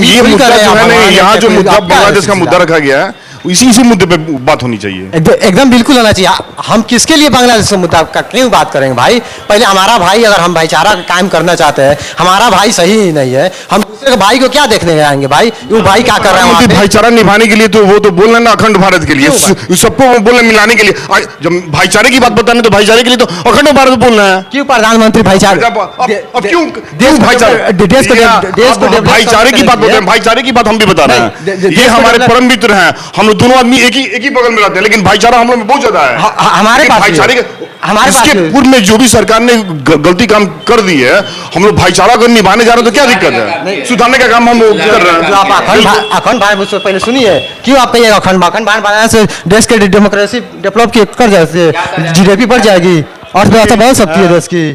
ये मुद्दा जो है ना, यहाँ जो मुद्दा बांग्लादेश का मुद्दा रखा गया है, इसी मुद्दे पे बात होनी चाहिए। एकदम बिल्कुल होना चाहिए। हम किसके लिए बांग्लादेश के मुद्दा का क्यों बात करेंगे भाई? पहले हमारा भाई, अगर हम भाईचारा का कायम करना चाहते हैं, हमारा भाई सही ही नहीं है, हम दूसरे के भाई को क्या देखने जाएंगे भाई? वो भाई क्या कर रहे हैं? भाईचारा निभाने के लिए तो वो तो बोल रहे ना, अखंड भारत के लिए, सबको बोल रहे मिलाने के लिए। जब भाईचारे की बात बताने तो भाईचारे के लिए तो अखंड भारत बोल रहे हैं। क्यों प्रधानमंत्री भाईचारा? अब क्यों भाईचारे की बात बोलते हैं? भाईचारे की बात हम भी बता रहे हैं। ये हमारे परम मित्र हैं, हम लोग दोनों आदमी एक ही बगल में रहते हैं, लेकिन भाईचारा हम लोग में बहुत ज्यादा है। हमारे पास भाईचारे इसके पूर्व में जो भी सरकार ने गलती काम कर दी है, हम लोग भाईचारा को निभाने जा रहे हैं, तो क्या दिक्कत है? सुधारने का काम हम लोग कर रहे हैं। आप अखंड भारत पहले सुनिए, क्यों आप कहिएगा अखंड भारत बनाने से देश के डेमोक्रेसी डेवलप कर जाए, जीडीपी बढ़ जाएगी, अर्थव्यवस्था बढ़ सकती है देश की।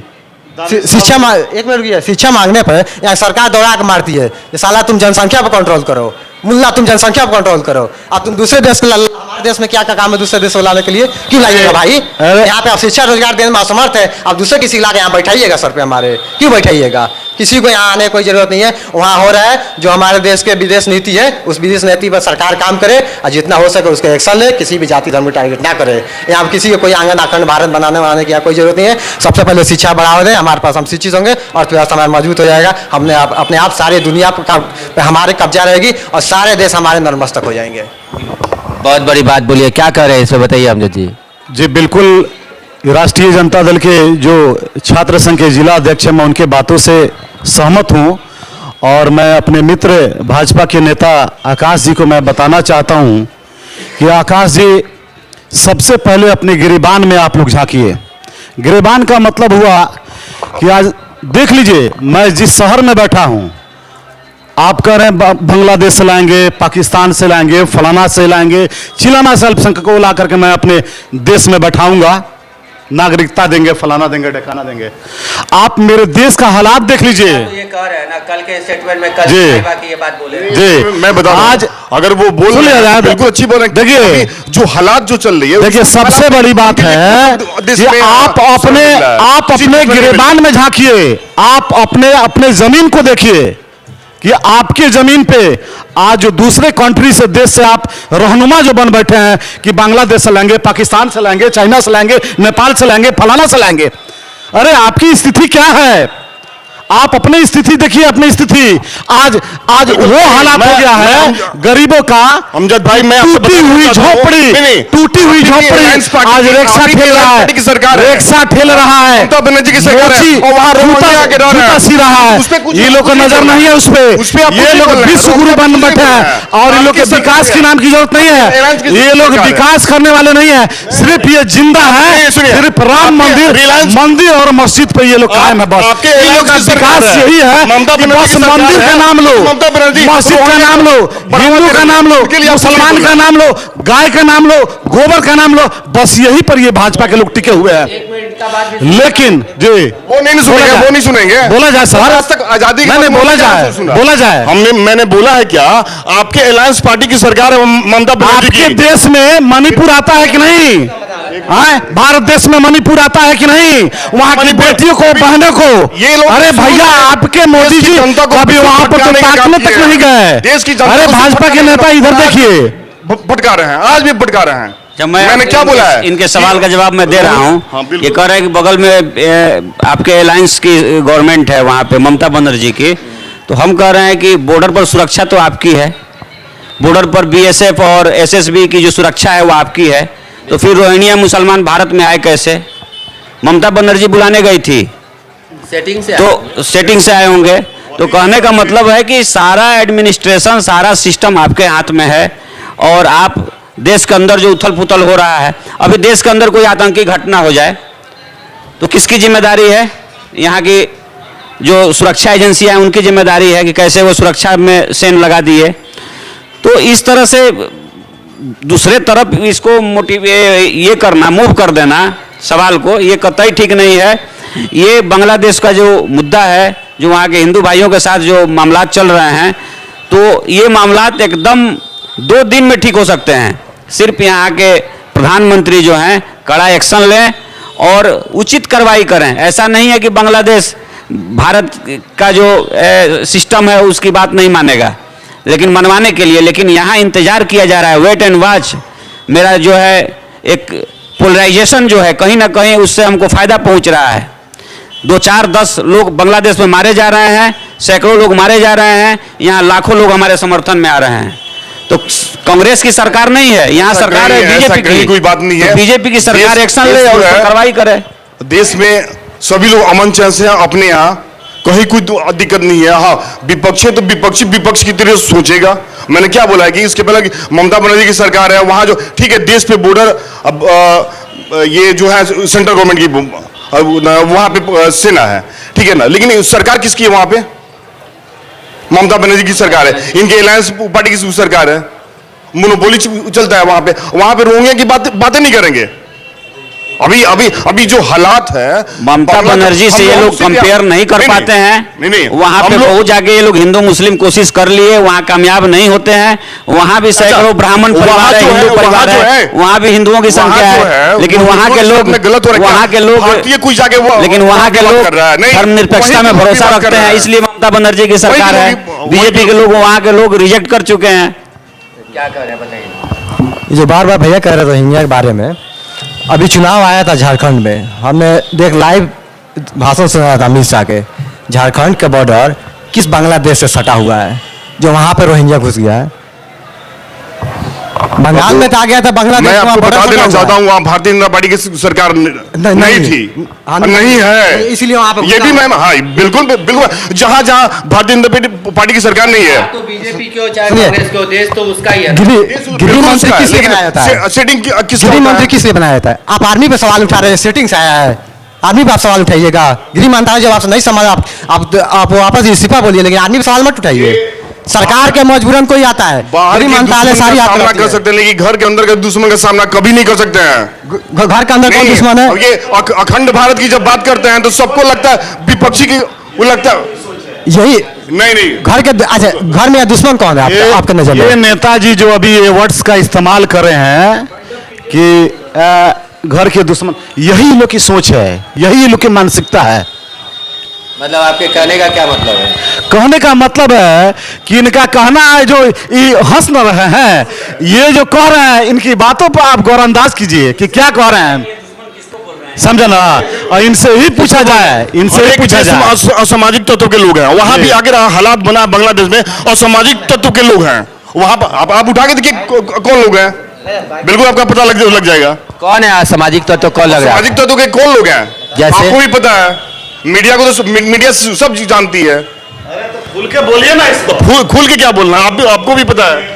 शिक्षा एक मिनट रुकिए, शिक्षा मांगने पर यहाँ सरकार दौड़ा के मारती है कि साला तुम जनसंख्या पर कंट्रोल करो, मुल्ला तुम जनसंख्या पर कंट्रोल करो। अब तुम दूसरे देश को हमारे देश में क्या काम है दूसरे देश को लाने के लिए, क्यों लाइएगा भाई? यहाँ पे आप शिक्षा रोजगार देने में असमर्थ है, आप दूसरे किसी ला के यहाँ बैठाइएगा सर पे हमारे, क्यों बैठाइएगा? किसी को यहाँ आने की कोई जरूरत नहीं है। वहाँ हो रहा है जो हमारे देश के विदेश नीति है, उस विदेश नीति पर सरकार काम करे और जितना हो सके उसके एक्शन ले, किसी भी जाति धर्म को टारगेट ना करे। यहाँ किसी को कोई आंगन अखंड भारत बनाने की कोई जरूरत नहीं है। सबसे पहले शिक्षा बढ़ावा दें, हमारे पास हम शिक्षित होंगे, अर्थव्यवस्था हमारा मजबूत हो जाएगा। हमने अपने आप सारी दुनिया पर हमारे कब्जा रहेगी और सारे देश हमारे नतमस्तक हो जाएंगे। बहुत बड़ी बात बोलिए, क्या कह रहे हैं इसमें बताइए अमजद जी। जी बिल्कुल, राष्ट्रीय जनता दल के जो छात्र संघ के जिला अध्यक्ष हैं, मैं उनके बातों से सहमत हूं और मैं अपने मित्र भाजपा के नेता आकाश जी को मैं बताना चाहता हूं कि आकाश जी, सबसे पहले अपने गिरिबान में आप लोग झांकिए। गिरिबान का मतलब हुआ कि आज देख लीजिए, मैं जिस शहर में बैठा हूं, आप कह रहे हैं बांग्लादेश से लाएंगे, पाकिस्तान से लाएंगे, फलाना से लाएंगे, चिलाना से अल्पसंख्यकों को ला करके मैं अपने देश में बैठाऊंगा, नागरिकता देंगे, फलाना देंगे, ढकाना देंगे। आप मेरे देश का हालात देख लीजिए। ये कह रहे हैं ना, कल के स्टेटमेंट में कल की ये बात बोले जी, मैं बता आज अगर वो बोल रहे हैं बिल्कुल अच्छी बोल रहे हैं। देखिए जो हालात जो चल रही है, देखिए सबसे बड़ी बात है कि आप अपने गिरेबान में झांकिए, आप अपने जमीन को देखिए कि आपके जमीन पे आज जो दूसरे कंट्री से, देश से आप रहनुमा जो बन बैठे हैं कि बांग्लादेश से लाएंगे, पाकिस्तान से लाएंगे, चाइना से लाएंगे, नेपाल से लाएंगे, फलाना से लाएंगे। अरे आपकी स्थिति क्या है? आप अपनी स्थिति देखिए, अपनी स्थिति आज वो हालात हो गया है गरीबों का। अमजद भाई, मैं टूटी हुई झोपड़ी आज रिक्शा ठेल रहा है, रिक्शा ठेल रहा है, ममता बनर्जी की सरकार है और वहां जूता सी रहा है। ये लोग को नजर नहीं है उस पे। ये लोग विश्व गुरु बन बैठे हैं और इन लोग के विकास के नाम की जरूरत नहीं है। ये लोग विकास करने वाले नहीं है, सिर्फ ये जिंदा है, सिर्फ राम मंदिर और मस्जिद पे ये लोग कायम है। बस ये लोग विकास यही है कि बस मंदिर का नाम लो, मस्जिद का नाम लो, हिंदू का नाम लो, मुसलमान का नाम लो, गाय का नाम लो, गोबर का नाम लो, बस यही पर ये भाजपा के लोग टिके हुए हैं। लेकिन जी वो नहीं सुनेंगे, बोला जाए सर, आज तक आजादी मैंने बोला जाए मैंने बोला है क्या? आपके अलायंस पार्टी की सरकार है ममता बनर्जी की। आपके देश में मणिपुर आता है कि नहीं? भारत देश में मणिपुर आता है कि नहीं? वहाँ की बेटियों को, बहनों को, अरे भैया आपके मोदी जी कभी वहाँ पर तो ताकने तक नहीं गए। देश की अरे भाजपा के नेता इधर देखिए, भटका रहे हैं, आज भी भटका रहे हैं। जब मैंने क्या बोला है? इनके सवाल का जवाब मैं दे रहा हूँ। ये कह रहे हैं कि बगल में आपके अलायंस की गवर्नमेंट है, वहाँ पे ममता बनर्जी की, तो हम कह रहे हैं कि बॉर्डर पर सुरक्षा तो आपकी है, बॉर्डर पर बीएसएफ और एसएसबी की जो सुरक्षा है वो आपकी है, तो फिर रोहिंग्या मुसलमान भारत में आए कैसे? ममता बनर्जी बुलाने गई थी, सेटिंग से आए होंगे। तो कहने का मतलब है कि सारा एडमिनिस्ट्रेशन, सारा सिस्टम आपके हाथ में है और आप देश के अंदर जो उथल पुथल हो रहा है, अभी देश के अंदर कोई आतंकी घटना हो जाए तो किसकी जिम्मेदारी है? यहाँ की जो सुरक्षा एजेंसियां हैं उनकी जिम्मेदारी है कि कैसे वो सुरक्षा में सेन लगा दिए। तो इस तरह से दूसरे तरफ इसको ये करना, मूव कर देना सवाल को, ये कतई ठीक नहीं है। ये बांग्लादेश का जो मुद्दा है, जो वहाँ के हिंदू भाइयों के साथ जो मामलात चल रहे हैं, तो ये मामलात एकदम 2 दिन में ठीक हो सकते हैं। सिर्फ यहाँ के प्रधानमंत्री जो हैं कड़ा एक्शन लें और उचित कार्रवाई करें। ऐसा नहीं है कि बांग्लादेश भारत का जो सिस्टम है उसकी बात नहीं मानेगा, लेकिन मनवाने के लिए, लेकिन यहाँ इंतजार किया जा रहा है, वेट एंड वॉच। मेरा जो है एक पोलराइजेशन जो है कहीं ना कहीं उससे हमको फायदा पहुँच रहा है। 2, 4, 10 लोग बांग्लादेश में मारे जा रहे हैं, सैकड़ों लोग मारे जा रहे हैं, यहाँ लाखों लोग हमारे समर्थन में आ रहे हैं। तो कांग्रेस की सरकार नहीं है, यहाँ सरकार है बीजेपी की। कोई बात नहीं है, बीजेपी की सरकार एक्शन ले और कार्रवाई करे। देश में सभी लोग अमन चैन से हैं, अपने यहाँ कहीं कोई दिक्कत नहीं है। हाँ, विपक्ष है तो विपक्ष की तरह सोचेगा। मैंने क्या बोला है कि इसके पहले ममता बनर्जी की सरकार है, वहां जो ठीक है देश पे बॉर्डर, अब ये जो है सेंट्रल गवर्नमेंट की वहां पे सेना है, ठीक है ना, लेकिन सरकार किसकी है वहां पे? ममता बनर्जी की सरकार है, इनके अलायंस पार्टी की सरकार है, मोनोपोली चलता है वहां पे रोहिंग्या की बातें नहीं करेंगे। अभी अभी अभी जो हालात है ममता बनर्जी से ये लोग कंपेयर नहीं कर पाते हैं। नहीं वहां पे पहुंच जाके ये लोग हिंदू मुस्लिम कोशिश कर लिए, वहां कामयाब नहीं होते हैं। वहां भी सैकड़ों ब्राह्मण परिवार है, हिंदू परिवार है, वहां भी हिंदुओं की संख्या है, लेकिन वहां के लोग लेकिन वहां के लोग धर्मनिरपेक्षता में भरोसा रखते हैं, इसलिए ममता बनर्जी की सरकार है। बीजेपी के लोग वहां के लोग रिजेक्ट कर चुके हैं। क्या कह रहे हैं बताइए। जो बार बार भैया कह रहे थे रोहिंग्या के बारे में, अभी चुनाव आया था झारखंड में, हमने देख लाइव भाषण सुना था अमित शाह के। झारखंड का बॉर्डर किस बांग्लादेश से सटा हुआ है जो वहां पे रोहिंग्या घुस गया है? बंगाल में तो आ गया था बांग्लादेश। मैं आपको बता देना चाहता हूँ वहाँ भारतीय जनता पार्टी की सरकार नहीं थी, नहीं है, इसलिए वहाँ पे ये भी मैं हाँ बिल्कुल बिल्कुल जहाँ जहाँ भारतीय जनता पार्टी की सरकार नहीं है तो बीजेपी क्यों चाहे कांग्रेस क्यों, देश तो उसका ही है। गृह मंत्री किस लिए बनाया था? सेटिंग गृह मंत्री किस लिए बनाया था? आप आर्मी पे सवाल उठा रहे हैं, सेटिंग से आया है। आर्मी पे आप सवाल उठाइएगा। गृह मंत्रालय जब आपसे नहीं समझ आप वापस इस्तीफा बोलिए, लेकिन आर्मी पे सवाल मत उठाइए। सरकार के मजबूरन कोई आता है, गृह मंत्रालय सारी सामना कर सकते हैं, लेकिन घर के अंदर के दुश्मन का सामना कभी नहीं कर सकते हैं। घर के अंदर कौन दुश्मन है? ये अखंड भारत की जब बात करते हैं तो सबको लगता है विपक्षी की, वो लगता है यही नहीं घर के। अच्छा, घर में दुश्मन कौन है आपके नजर में? ये नेताजी जो अभी ये वर्ड्स का इस्तेमाल कर रहे हैं कि घर के दुश्मन, यही लोग की सोच है, यही लोग की मानसिकता है। मतलब आपके कहने का क्या मतलब है? कहने का मतलब है कि इनका कहना है, जो ये हंस न रहे हैं, ये जो कह रहे हैं इनकी बातों पर आप गौरअंदाज कीजिए कि क्या कह रहे हैं, समझा ना? और इनसे ही पूछा जाए, इनसे ही पूछा जाए। असामाजिक तत्व के लोग हैं वहां भी, आगे हालात बना बांग्लादेश में असामाजिक तत्व के लोग हैं वहां पर। आप उठा के देखिए कौन लोग हैं, बिल्कुल आपका पता लग जाएगा कौन है सामाजिक तत्व, कौन लग रहा है? सामाजिक तत्व के कौन लोग हैं जैसे आपको भी पता है, मीडिया को तो मीडिया सब जानती है। खुल के बोलिए ना इसको। खुल के क्या बोलना, आपको भी पता है।